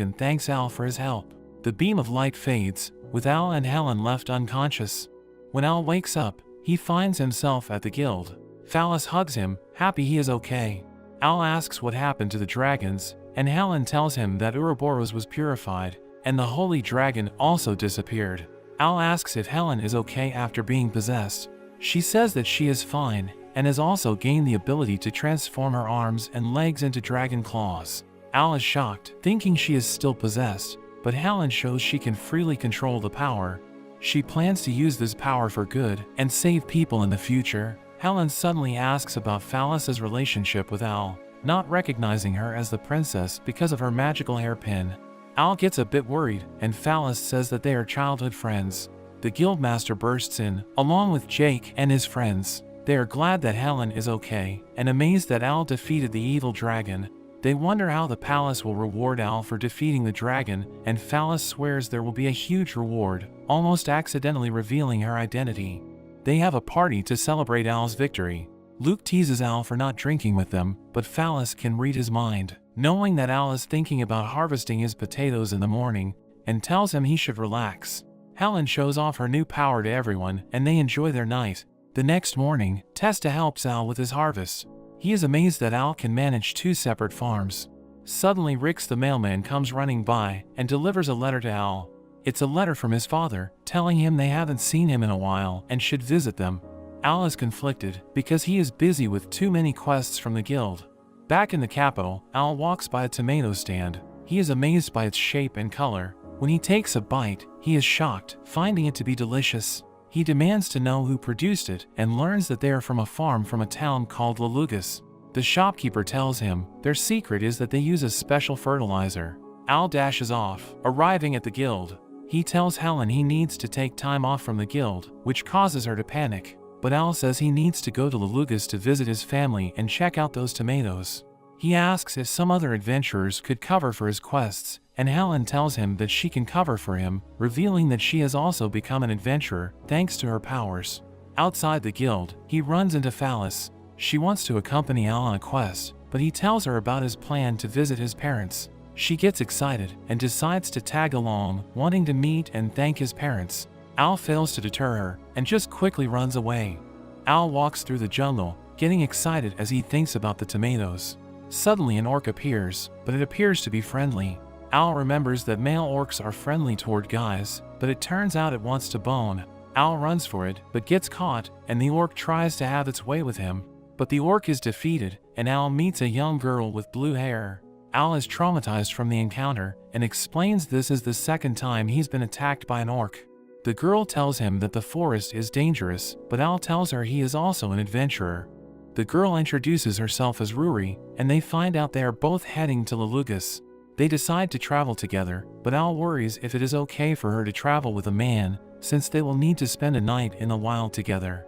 and thanks Al for his help. The beam of light fades, with Al and Helen left unconscious. When Al wakes up, he finds himself at the guild. Phallus hugs him, happy he is okay. Al asks what happened to the dragons, and Helen tells him that Ouroboros was purified, and the holy dragon also disappeared. Al asks if Helen is okay after being possessed. She says that she is fine, and has also gained the ability to transform her arms and legs into dragon claws. Al is shocked, thinking she is still possessed, but Helen shows she can freely control the power. She plans to use this power for good and save people in the future. Helen suddenly asks about Phallus's relationship with Al, not recognizing her as the princess because of her magical hairpin. Al gets a bit worried, and Phallus says that they are childhood friends. The guildmaster bursts in, along with Jake and his friends. They are glad that Helen is okay, and amazed that Al defeated the evil dragon. They wonder how the palace will reward Al for defeating the dragon, and Phallus swears there will be a huge reward, almost accidentally revealing her identity. They have a party to celebrate Al's victory. Luke teases Al for not drinking with them, but Phallus can read his mind, knowing that Al is thinking about harvesting his potatoes in the morning, and tells him he should relax. Helen shows off her new power to everyone, and they enjoy their night. The next morning, Testa helps Al with his harvest. He is amazed that Al can manage 2 separate farms. Suddenly Rix the mailman comes running by and delivers a letter to Al. It's a letter from his father, telling him they haven't seen him in a while and should visit them. Al is conflicted because he is busy with too many quests from the guild. Back in the capital, Al walks by a tomato stand. He is amazed by its shape and color. When he takes a bite, he is shocked, finding it to be delicious. He demands to know who produced it and learns that they are from a farm from a town called Lalugas. The shopkeeper tells him their secret is that they use a special fertilizer. Al dashes off, arriving at the guild. He tells Helen he needs to take time off from the guild, which causes her to panic. But Al says he needs to go to Lalugas to visit his family and check out those tomatoes. He asks if some other adventurers could cover for his quests, and Helen tells him that she can cover for him, revealing that she has also become an adventurer thanks to her powers. Outside the guild, he runs into Phallus. She wants to accompany Al on a quest, but he tells her about his plan to visit his parents. She gets excited and decides to tag along, wanting to meet and thank his parents. Al fails to deter her and just quickly runs away. Al walks through the jungle, getting excited as he thinks about the tomatoes. Suddenly an orc appears, but it appears to be friendly. Al remembers that male orcs are friendly toward guys, but it turns out it wants to bone. Al runs for it, but gets caught, and the orc tries to have its way with him. But the orc is defeated, and Al meets a young girl with blue hair. Al is traumatized from the encounter, and explains this is the second time he's been attacked by an orc. The girl tells him that the forest is dangerous, but Al tells her he is also an adventurer. The girl introduces herself as Ruri, and they find out they are both heading to Lalugas. They decide to travel together, but Al worries if it is okay for her to travel with a man, since they will need to spend a night in the wild together.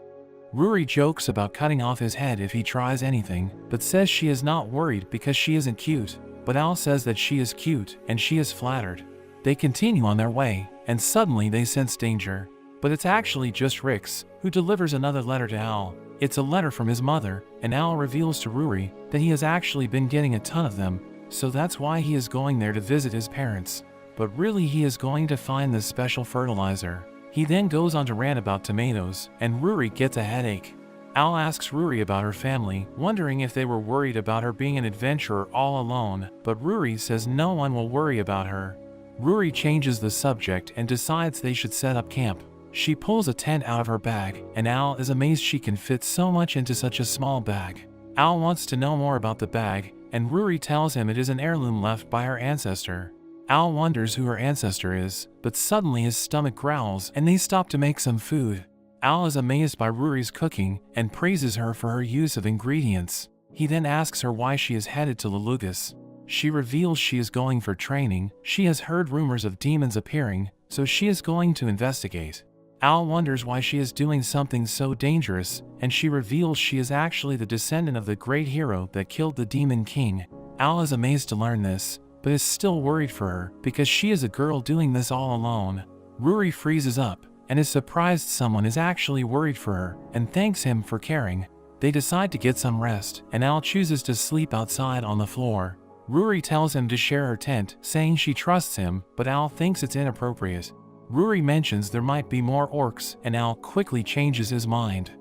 Ruri jokes about cutting off his head if he tries anything, but says she is not worried because she isn't cute. But Al says that she is cute, and she is flattered. They continue on their way, and suddenly they sense danger. But it's actually just Rix, who delivers another letter to Al. It's a letter from his mother, and Al reveals to Ruri that he has actually been getting a ton of them, so that's why he is going there to visit his parents. But really he is going to find this special fertilizer. He then goes on to rant about tomatoes, and Ruri gets a headache. Al asks Ruri about her family, wondering if they were worried about her being an adventurer all alone, but Ruri says no one will worry about her. Ruri changes the subject and decides they should set up camp. She pulls a tent out of her bag, and Al is amazed she can fit so much into such a small bag. Al wants to know more about the bag, and Ruri tells him it is an heirloom left by her ancestor. Al wonders who her ancestor is, but suddenly his stomach growls and they stop to make some food. Al is amazed by Ruri's cooking and praises her for her use of ingredients. He then asks her why she is headed to Lalugas. She reveals she is going for training. She has heard rumors of demons appearing, so she is going to investigate. Al wonders why she is doing something so dangerous, and she reveals she is actually the descendant of the great hero that killed the Demon King. Al is amazed to learn this, but is still worried for her because she is a girl doing this all alone. Ruri freezes up and is surprised someone is actually worried for her and thanks him for caring. They decide to get some rest, and Al chooses to sleep outside on the floor. Ruri tells him to share her tent, saying she trusts him, but Al thinks it's inappropriate. Ruri mentions there might be more orcs, and Al quickly changes his mind.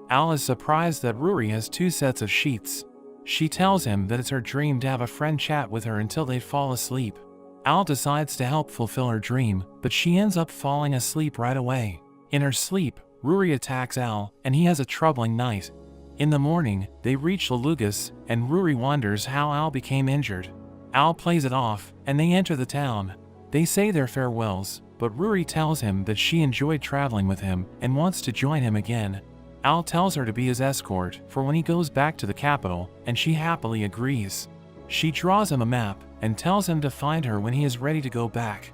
Al is surprised that Ruri has 2 sets of sheets. She tells him that it's her dream to have a friend chat with her until they fall asleep. Al decides to help fulfill her dream, but she ends up falling asleep right away. In her sleep, Ruri attacks Al, and he has a troubling night. In the morning, they reach Lalugas, and Ruri wonders how Al became injured. Al plays it off, and they enter the town. They say their farewells, but Ruri tells him that she enjoyed traveling with him and wants to join him again. Al tells her to be his escort for when he goes back to the capital, and she happily agrees. She draws him a map and tells him to find her when he is ready to go back.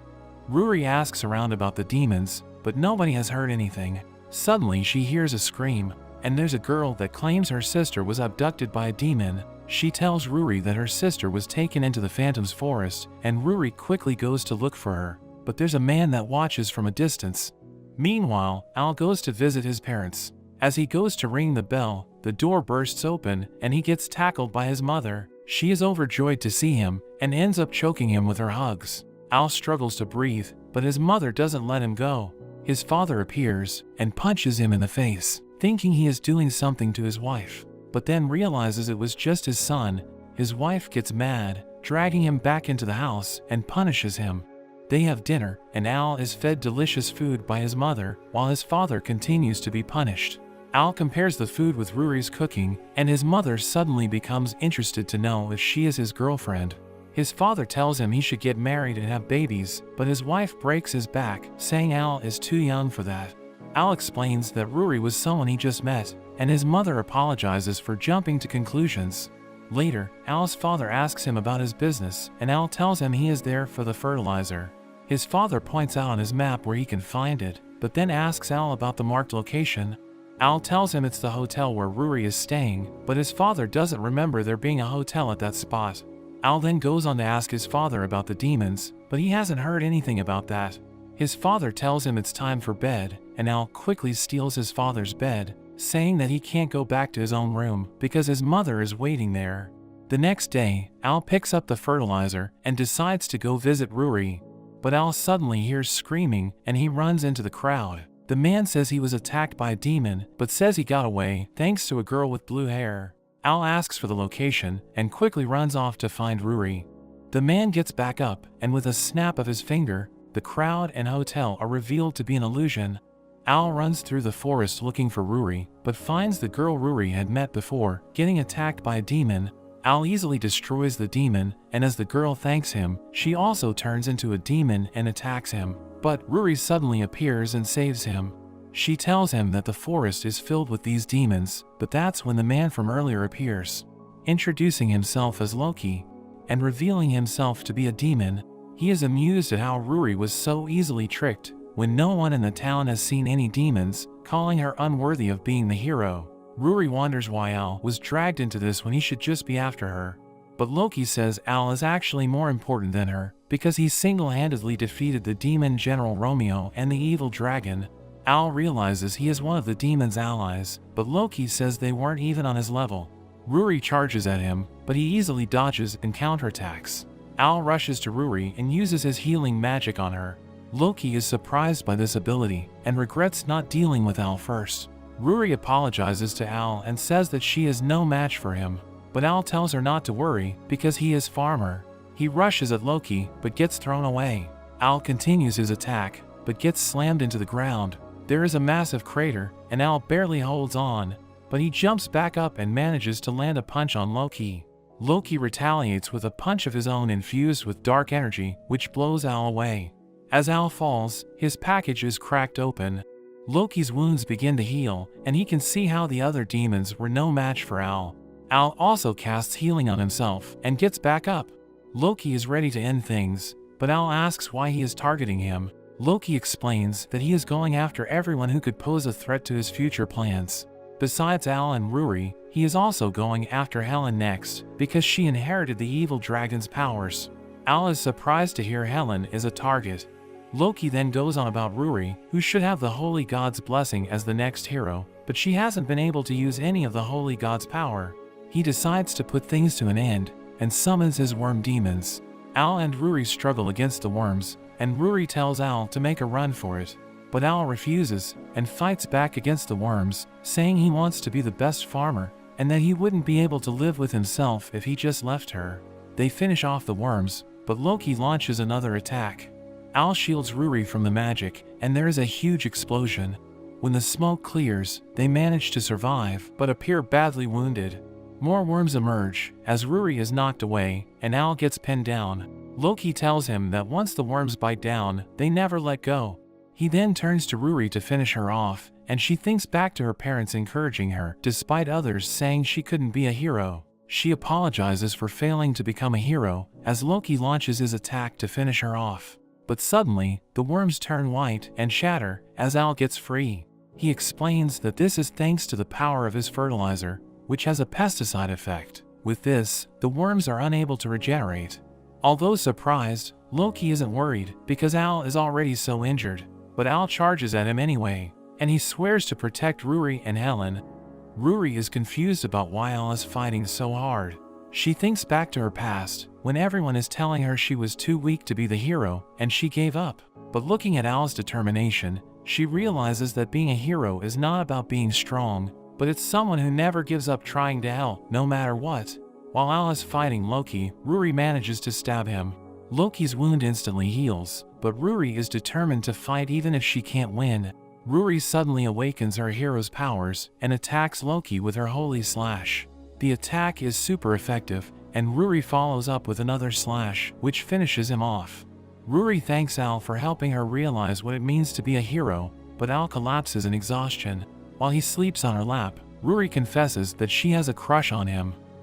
Ruri asks around about the demons, but nobody has heard anything. Suddenly she hears a scream, and there's a girl that claims her sister was abducted by a demon. She tells Ruri that her sister was taken into the Phantom's forest, and Ruri quickly goes to look for her, but there's a man that watches from a distance. Meanwhile, Al goes to visit his parents. As he goes to ring the bell, the door bursts open, and he gets tackled by his mother. She is overjoyed to see him, and ends up choking him with her hugs. Al struggles to breathe, but his mother doesn't let him go. His father appears, and punches him in the face, thinking he is doing something to his wife, but then realizes it was just his son. His wife gets mad, dragging him back into the house, and punishes him. They have dinner, and Al is fed delicious food by his mother, while his father continues to be punished. Al compares the food with Ruri's cooking, and his mother suddenly becomes interested to know if she is his girlfriend. His father tells him he should get married and have babies, but his wife breaks his back, saying Al is too young for that. Al explains that Ruri was someone he just met, and his mother apologizes for jumping to conclusions. Later, Al's father asks him about his business, and Al tells him he is there for the fertilizer. His father points out on his map where he can find it, but then asks Al about the marked location. Al tells him it's the hotel where Ruri is staying, but his father doesn't remember there being a hotel at that spot. Al then goes on to ask his father about the demons, but he hasn't heard anything about that. His father tells him it's time for bed, and Al quickly steals his father's bed, saying that he can't go back to his own room because his mother is waiting there. The next day, Al picks up the fertilizer and decides to go visit Ruri, but Al suddenly hears screaming and he runs into the crowd. The man says he was attacked by a demon, but says he got away thanks to a girl with blue hair. Al asks for the location and quickly runs off to find Ruri. The man gets back up, and with a snap of his finger, the crowd and hotel are revealed to be an illusion. Al runs through the forest looking for Ruri, but finds the girl Ruri had met before getting attacked by a demon. Al easily destroys the demon, and as the girl thanks him, she also turns into a demon and attacks him. But Ruri suddenly appears and saves him. She tells him that the forest is filled with these demons, but that's when the man from earlier appears, introducing himself as Loki, and revealing himself to be a demon. He is amused at how Ruri was so easily tricked, when no one in the town has seen any demons, calling her unworthy of being the hero. Ruri wonders why Al was dragged into this when he should just be after her. But Loki says Al is actually more important than her, because he single-handedly defeated the demon General Romeo and the evil dragon. Al realizes he is one of the demon's allies, but Loki says they weren't even on his level. Ruri charges at him, but he easily dodges and counterattacks. Al rushes to Ruri and uses his healing magic on her. Loki is surprised by this ability, and regrets not dealing with Al first. Ruri apologizes to Al and says that she is no match for him, but Al tells her not to worry because he is farmer. He rushes at Loki, but gets thrown away. Al continues his attack, but gets slammed into the ground. There is a massive crater, and Al barely holds on, but he jumps back up and manages to land a punch on Loki. Loki retaliates with a punch of his own infused with dark energy, which blows Al away. As Al falls, his package is cracked open. Loki's wounds begin to heal, and he can see how the other demons were no match for Al. Al also casts healing on himself and gets back up. Loki is ready to end things, but Al asks why he is targeting him. Loki explains that he is going after everyone who could pose a threat to his future plans. Besides Al and Ruri, he is also going after Helen next, because she inherited the evil dragon's powers. Al is surprised to hear Helen is a target. Loki then goes on about Ruri, who should have the Holy God's blessing as the next hero, but she hasn't been able to use any of the Holy God's power. He decides to put things to an end, and summons his worm demons. Al and Ruri struggle against the worms, and Ruri tells Al to make a run for it. But Al refuses and fights back against the worms, saying he wants to be the best farmer and that he wouldn't be able to live with himself if he just left her. They finish off the worms, but Loki launches another attack. Al shields Ruri from the magic, and there is a huge explosion. When the smoke clears, they manage to survive but appear badly wounded. More worms emerge as Ruri is knocked away and Al gets pinned down. Loki tells him that once the worms bite down, they never let go. He then turns to Ruri to finish her off, and she thinks back to her parents encouraging her despite others saying she couldn't be a hero. She apologizes for failing to become a hero as Loki launches his attack to finish her off. But suddenly, the worms turn white and shatter as Al gets free. He explains that this is thanks to the power of his fertilizer, which has a pesticide effect. With this, the worms are unable to regenerate. Although surprised, Loki isn't worried because Al is already so injured. But Al charges at him anyway, and he swears to protect Ruri and Helen. Ruri is confused about why Al is fighting so hard. She thinks back to her past, when everyone is telling her she was too weak to be the hero, and she gave up. But looking at Al's determination, she realizes that being a hero is not about being strong, but it's someone who never gives up trying to help, no matter what. While Al is fighting Loki, Ruri manages to stab him. Loki's wound instantly heals, but Ruri is determined to fight even if she can't win. Ruri suddenly awakens her hero's powers and attacks Loki with her Holy Slash. The attack is super effective, and Ruri follows up with another slash, which finishes him off. Ruri thanks Al for helping her realize what it means to be a hero, but Al collapses in exhaustion. While he sleeps on her lap, Ruri confesses that she has a crush on him.